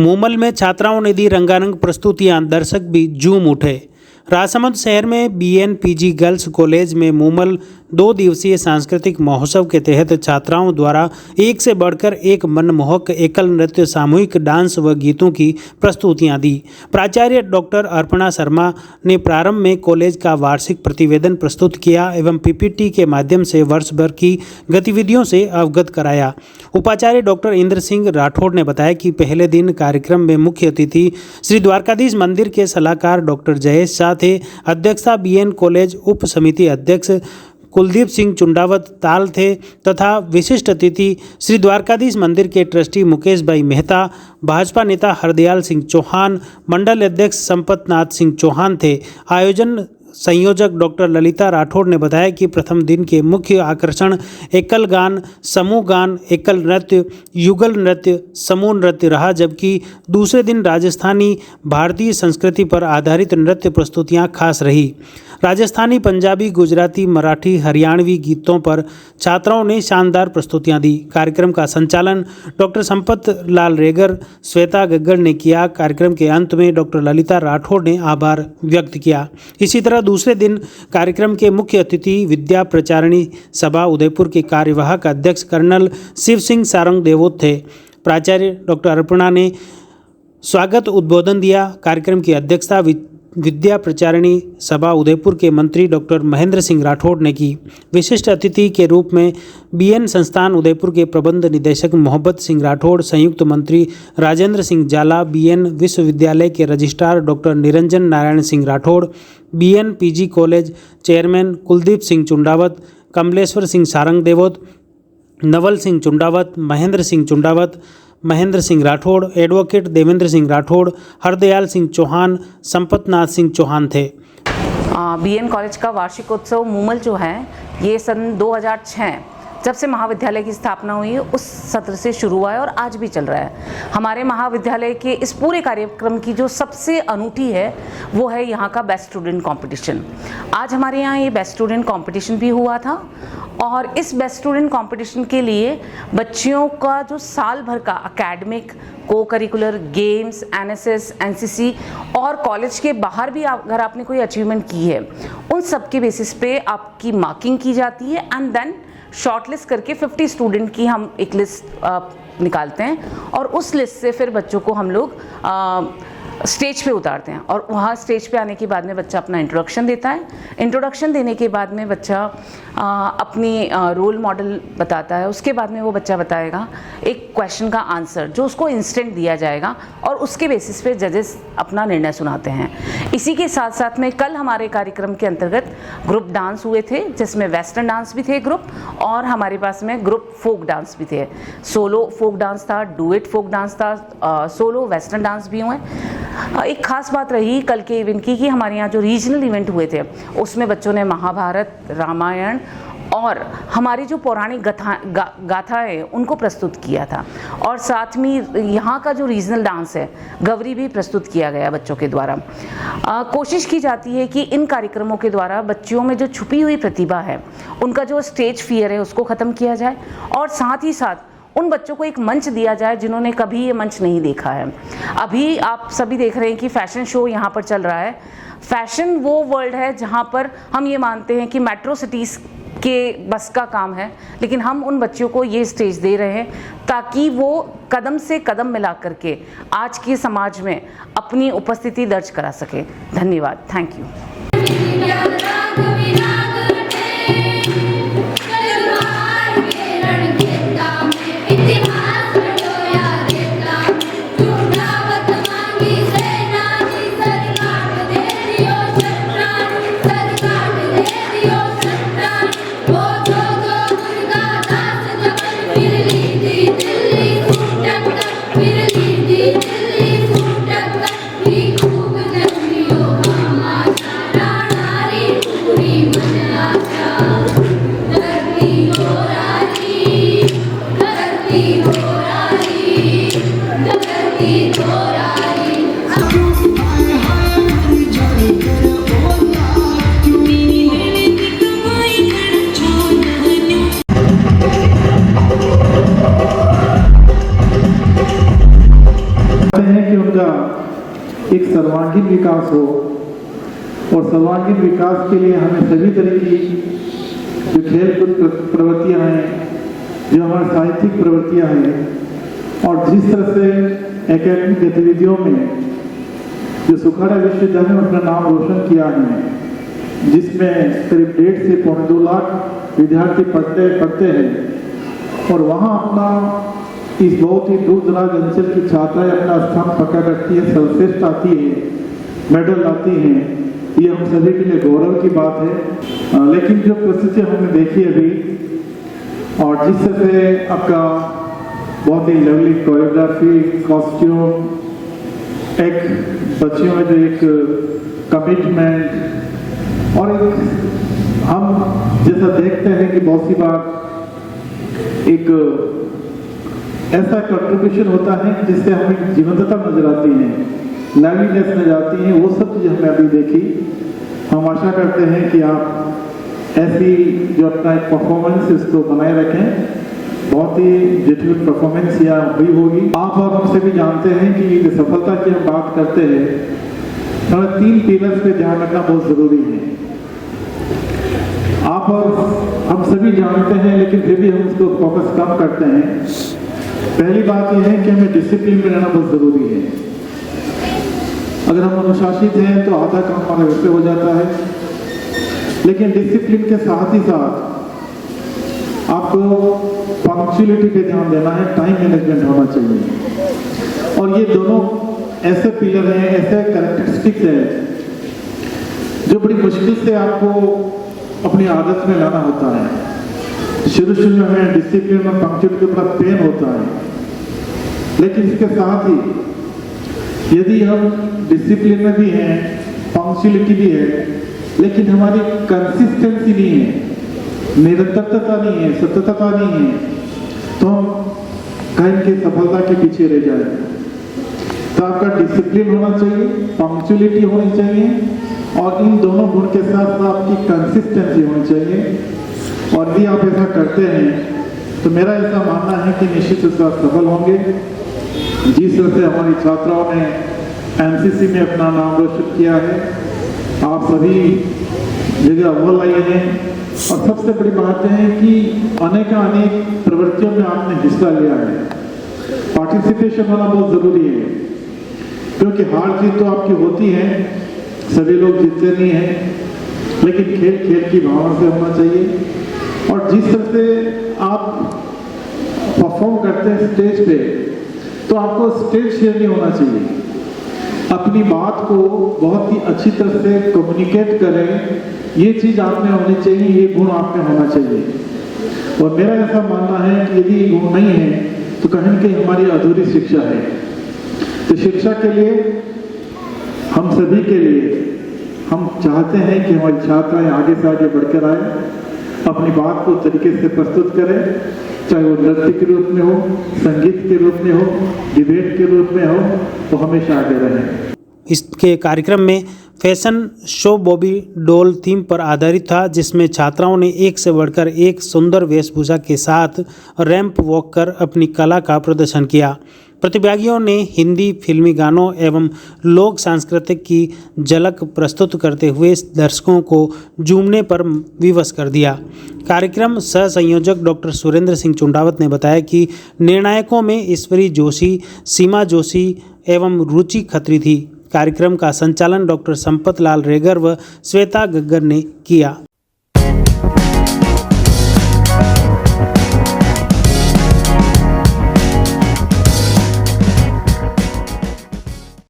मूमल में छात्राओं ने दी रंगारंग प्रस्तुतियां, दर्शक भी झूम उठे। राजसमंद शहर में BNPG गर्ल्स कॉलेज में मूमल 2 दिवसीय सांस्कृतिक महोत्सव के तहत छात्राओं द्वारा एक से बढ़कर एक मनमोहक एकल नृत्य, सामूहिक डांस व गीतों की प्रस्तुतियां दी। प्राचार्य डॉक्टर अर्पणा शर्मा ने प्रारंभ में कॉलेज का वार्षिक प्रतिवेदन प्रस्तुत किया एवं PPT के माध्यम से वर्ष भर की गतिविधियों से अवगत कराया। उपाचार्य डॉक्टर इंद्र सिंह राठौड़ ने बताया कि पहले दिन कार्यक्रम में मुख्य अतिथि श्री द्वारकाधीश मंदिर के सलाहकार डॉक्टर जयेश शाह थे। अध्यक्षता BN कॉलेज उप समिति अध्यक्ष कुलदीप सिंह चुंडावत ताल थे तथा विशिष्ट अतिथि श्री द्वारकाधीश मंदिर के ट्रस्टी मुकेश भाई मेहता, भाजपा नेता हरदयाल सिंह चौहान, मंडल अध्यक्ष संपतनाथ सिंह चौहान थे। आयोजन संयोजक डॉक्टर ललिता राठौड़ ने बताया कि प्रथम दिन के मुख्य आकर्षण एकल गान, समूह गान, एकल नृत्य, युगल नृत्य, समूह नृत्य रहा, जबकि दूसरे दिन राजस्थानी भारतीय संस्कृति पर आधारित नृत्य प्रस्तुतियां खास रही। राजस्थानी, पंजाबी, गुजराती, मराठी, हरियाणवी गीतों पर छात्राओं ने शानदार प्रस्तुतियां दी। कार्यक्रम का संचालन डॉक्टर संपत लाल रेगर, श्वेता गग्गड़ ने किया। कार्यक्रम के अंत में डॉक्टर ललिता राठौड़ ने आभार व्यक्त किया। इसी तरह दूसरे दिन कार्यक्रम के मुख्य अतिथि विद्या प्रचारिणी सभा उदयपुर के कार्यवाहक अध्यक्ष कर्नल शिव सिंह सारंग देवोत थे। प्राचार्य डॉक्टर अर्पणा ने स्वागत उद्बोधन दिया। कार्यक्रम की अध्यक्षता विद्या प्रचारिणी सभा उदयपुर के मंत्री डॉक्टर महेंद्र सिंह राठौड़ ने की। विशिष्ट अतिथि के रूप में BN संस्थान उदयपुर के प्रबंध निदेशक मोहब्बत सिंह राठौड़, संयुक्त मंत्री राजेंद्र सिंह जाला, BN विश्वविद्यालय के registrar doctor Niranjan Narayan Singh Rathore, BNPG college chairman Kuldeep Singh Chundawat, Kamleshwar Singh Sarang Devot, Naval Singh Chundawat, Mahendra Singh Chundawat, Mahendra Singh Rathore, advocate Devendra Singh Rathore, Hardayal Singh Chauhan, Sampatnath Singh Chauhan थे। BN कॉलेज का वार्षिकोत्सव मूमल जो है ये सन 2006 जब से महाविद्यालय की स्थापना हुई उस सत्र से शुरू हुआ है और आज भी चल रहा है। हमारे महाविद्यालय के इस पूरे कार्यक्रम की जो सबसे अनूठी है वो है यहाँ का बेस्ट स्टूडेंट कंपटीशन। आज हमारे यहाँ ये बेस्ट स्टूडेंट कंपटीशन भी हुआ था और इस बेस्ट स्टूडेंट कंपटीशन के लिए बच्चियों का जो साल भर का एकेडमिक, को करिकुलर, गेम्स, NSS, NCC और कॉलेज के बाहर भी अगर आपने कोई अचीवमेंट की है उन सब के बेसिस पे आपकी मार्किंग की जाती है एंड देन शॉर्टलिस्ट करके 50 स्टूडेंट की हम एक लिस्ट निकालते हैं और उस लिस्ट से फिर बच्चों को हम लोग स्टेज पे उतारते हैं और वहाँ स्टेज पे आने के बाद में बच्चा अपना इंट्रोडक्शन देता है। इंट्रोडक्शन देने के बाद में बच्चा अपनी रोल मॉडल बताता है। उसके बाद में वो बच्चा बताएगा एक क्वेश्चन का आंसर जो उसको इंस्टेंट दिया जाएगा और उसके बेसिस पे जजेस अपना निर्णय सुनाते हैं। इसी के साथ साथ में कल हमारे कार्यक्रम के अंतर्गत ग्रुप डांस हुए थे जिसमें वेस्टर्न डांस भी थे ग्रुप और हमारे पास में ग्रुप फोक डांस भी थे। सोलो फोक डांस था, डुएट फोक डांस था, सोलो वेस्टर्न डांस भी हुए। एक खास बात रही कल के इवेंट की कि हमारे यहाँ जो रीजनल इवेंट हुए थे उसमें बच्चों ने महाभारत, रामायण और हमारी जो पौराणिक गाथाएं उनको प्रस्तुत किया था और साथ में यहाँ का जो रीजनल डांस है गवरी भी प्रस्तुत किया गया बच्चों के द्वारा। कोशिश की जाती है कि इन कार्यक्रमों के द्वारा बच्चियों में जो छुपी हुई प्रतिभा है उनका जो स्टेज फियर है उसको ख़त्म किया जाए और साथ ही साथ उन बच्चों को एक मंच दिया जाए जिन्होंने कभी ये मंच नहीं देखा है। अभी आप सभी देख रहे हैं कि फैशन शो यहाँ पर चल रहा है। फैशन वो वर्ल्ड है जहाँ पर हम ये मानते हैं कि मेट्रो सिटीज़ के बस का काम है, लेकिन हम उन बच्चों को ये स्टेज दे रहे हैं ताकि वो कदम से कदम मिला करके आज के समाज में अपनी उपस्थिति दर्ज करा सके। धन्यवाद। Thank you. खूब सर्वांगीण विकास हो, और सर्वांगीण विकास के लिए हमें सभी तरह की जो खेलकूद प्रवृत्तियाँ हैं, जो हमारी साहित्यिक प्रवृत्तियाँ हैं, और जिस तरह से एकेडमिक गतिविधियों में जो सुखाड़ा विश्वविद्यालय ने अपना नाम रोशन किया है, जिसमें करीब 1.5 से 2 लाख विद्यार्थी पढ़ते हैं, और वहाँ अपना इस बहुत ही दूर दराज अंचल की छात्राएं अपना स्थान पकड़ रखती है, सर्वश्रेष्ठ आती है, मेडल लाती हैं, ये हम सभी के लिए गौरव की बात है। लेकिन जो परिस्थिति हमने देखी अभी, और जिस तरह से आपका बहुत ही लवली कोरियोग्राफी, कॉस्ट्यूम, एक बच्चियों में जो एक कमिटमेंट, और एक हम जैसा देखते हैं कि बहुत सी बार एक ऐसा कंट्रीब्यूशन होता है जिससे हमें जीवंतता नजर आती है, लाइवलीनेस नजर आती है, वो सब चीज़ हमने अभी देखी। हम आशा करते हैं कि आप ऐसी जो अपना एक परफॉर्मेंस इसको बनाए रखें, बहुत ही जटिल परफॉर्मेंस या हुई होगी। आप और हम सभी जानते हैं कि सफलता की हम बात करते हैं, तो 3 पिलर्स पे ध्यान रखना बहुत जरूरी है। आप और हम सभी जानते हैं, लेकिन फिर भी हम उसको फोकस कम करते हैं। पहली बात यह है कि हमें डिसिप्लिन में रहना बहुत जरूरी है। अगर हम अनुशासित हैं तो आधा काम हमारा वैसे हो जाता है, लेकिन डिसिप्लिन के साथ ही साथ आपको पंक्चुअलिटी पे ध्यान देना है, टाइम मैनेजमेंट होना चाहिए। और ये दोनों ऐसे पिलर हैं, ऐसे कैरेक्टरिस्टिक्स हैं जो बड़ी मुश्किल से आपको अपनी आदत में लाना होता है। शुरू में हमें डिसिप्लिन और पंक्चुअलिटी के ऊपर पेन होता है, लेकिन इसके साथ ही यदि हम डिसिप्लिन में भी हैं, पंक्चुअलिटी भी है, लेकिन हमारी कंसिस्टेंसी नहीं है, निरंतरता नहीं है, सततता नहीं है, तो हम कहीं के सफलता के पीछे रह जाए। तो आपका डिसिप्लिन होना चाहिए, पंक्चुअलिटी होनी चाहिए, और इन दोनों गुण के साथ आपकी कंसिस्टेंसी होनी चाहिए। और यदि आप ऐसा करते हैं तो मेरा ऐसा मानना है कि निश्चित रूप से आप सफल होंगे। जिस तरह से हमारी छात्राओं ने एनसीसी में अपना नाम रोशन किया है, आप सभी जगह अव्वल आए हैं, और सबसे बड़ी बात है कि अनेक प्रवृत्तियों में आपने हिस्सा लिया है। पार्टिसिपेशन होना बहुत जरूरी है, क्योंकि हार जीत तो आपकी होती है, सभी लोग जीतते नहीं हैं, लेकिन खेल की भावना से होना चाहिए। और जिस तरह से आप परफॉर्म करते हैं स्टेज पे, तो आपको स्टेज शेयर नहीं होना चाहिए। अपनी बात को बहुत ही अच्छी तरह से कम्युनिकेट करें, ये चीज आप में होनी चाहिए, ये गुण आप में होना चाहिए। और मेरा ऐसा मानना है कि यदि ये गुण नहीं है तो कहीं न कहीं हमारी अधूरी शिक्षा है। तो शिक्षा के लिए हम सभी के लिए हम चाहते हैं कि हमारी छात्राएं आगे से आगे बढ़कर आए, अपनी बात को तरीके से प्रस्तुत करें, चाहे वो नृत्य के रूप में हो, संगीत के रूप में हो, डिबेट के रूप में हो, तो हमेशा आगे रहें। इसके कार्यक्रम में fashion show Bobby doll theme पर आधारित था, जिसमें छात्राओं ने एक से बढ़कर एक सुंदर वेशभूषा के साथ रैंप वॉक कर अपनी कला का प्रदर्शन किया। प्रतिभागियों ने हिंदी फिल्मी गानों एवं लोक सांस्कृतिक की झलक प्रस्तुत करते हुए दर्शकों को झूमने पर विवश कर दिया। कार्यक्रम सह संयोजक डॉक्टर सुरेंद्र सिंह चुंडावत ने बताया कि निर्णायकों में ईश्वरी जोशी, सीमा जोशी एवं रुचि खत्री थी। कार्यक्रम का संचालन डॉक्टर संपत लाल रेगर व श्वेता गग्गर ने किया।